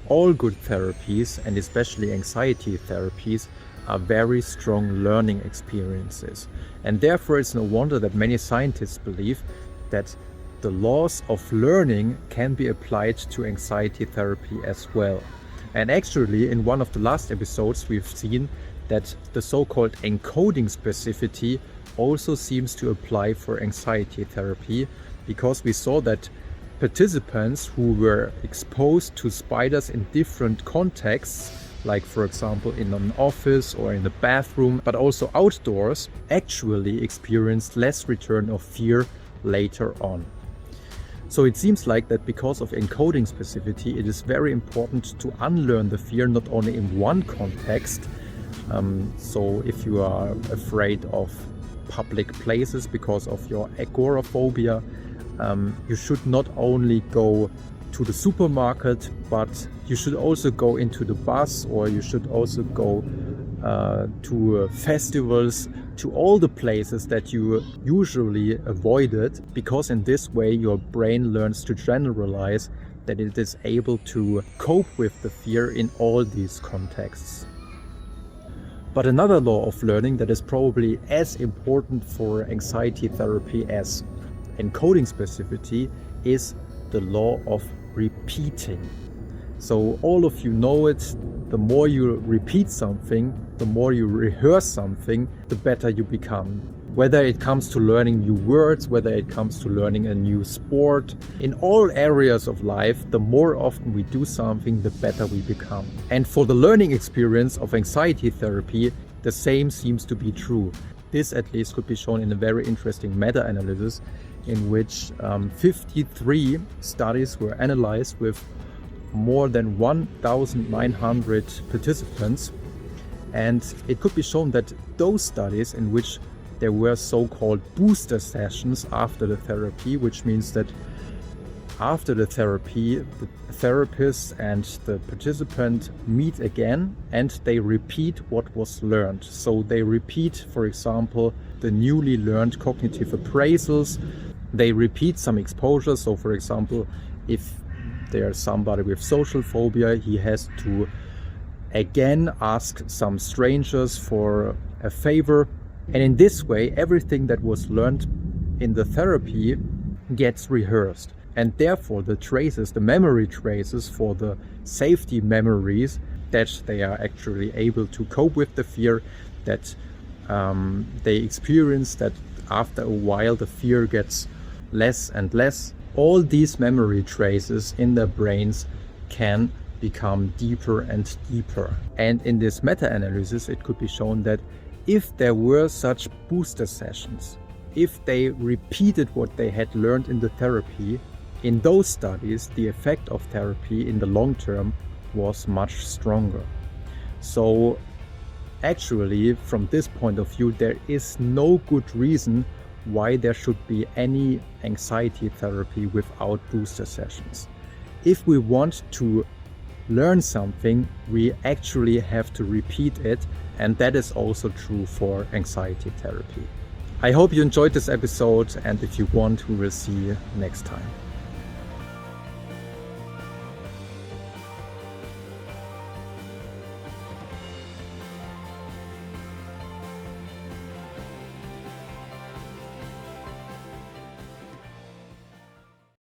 All good therapies, and especially anxiety therapies, are very strong learning experiences. And therefore it's no wonder that many scientists believe that the laws of learning can be applied to anxiety therapy as well. And actually, in one of the last episodes, we've seen that the so-called encoding specificity also seems to apply for anxiety therapy, because we saw that participants who were exposed to spiders in different contexts, like for example in an office or in the bathroom, but also outdoors, actually experienced less return of fear later on. So it seems like that because of encoding specificity, it is very important to unlearn the fear not only in one context. So if you are afraid of public places because of your agoraphobia, you should not only go to the supermarket, but you should also go into the bus, or you should also go to festivals, to all the places that you usually avoided, because in this way your brain learns to generalize that it is able to cope with the fear in all these contexts. But another law of learning that is probably as important for anxiety therapy as encoding specificity is the law of repeating. So all of you know it, the more you repeat something, the more you rehearse something, the better you become. Whether it comes to learning new words, whether it comes to learning a new sport, in all areas of life, the more often we do something, the better we become. And for the learning experience of anxiety therapy, the same seems to be true. This at least could be shown in a very interesting meta-analysis in which 53 studies were analyzed with more than 1,900 participants. And it could be shown that those studies in which there were so-called booster sessions after the therapy, which means that after the therapy, the therapist and the participant meet again and they repeat what was learned. So they repeat, for example, the newly learned cognitive appraisals. They repeat some exposure. So for example, if there's somebody with social phobia, he has to again ask some strangers for a favor. And in this way, everything that was learned in the therapy gets rehearsed. And therefore the traces, the memory traces for the safety memories, that they are actually able to cope with the fear, that they experience that after a while the fear gets less and less. All these memory traces in their brains can become deeper and deeper. And in this meta-analysis, it could be shown that if there were such booster sessions, if they repeated what they had learned in the therapy, in those studies, the effect of therapy in the long term was much stronger. So actually, from this point of view, there is no good reason why there should be any anxiety therapy without booster sessions. If we want to learn something, we actually have to repeat it, and that is also true for anxiety therapy. I hope you enjoyed this episode, and if you want, we will see you next time.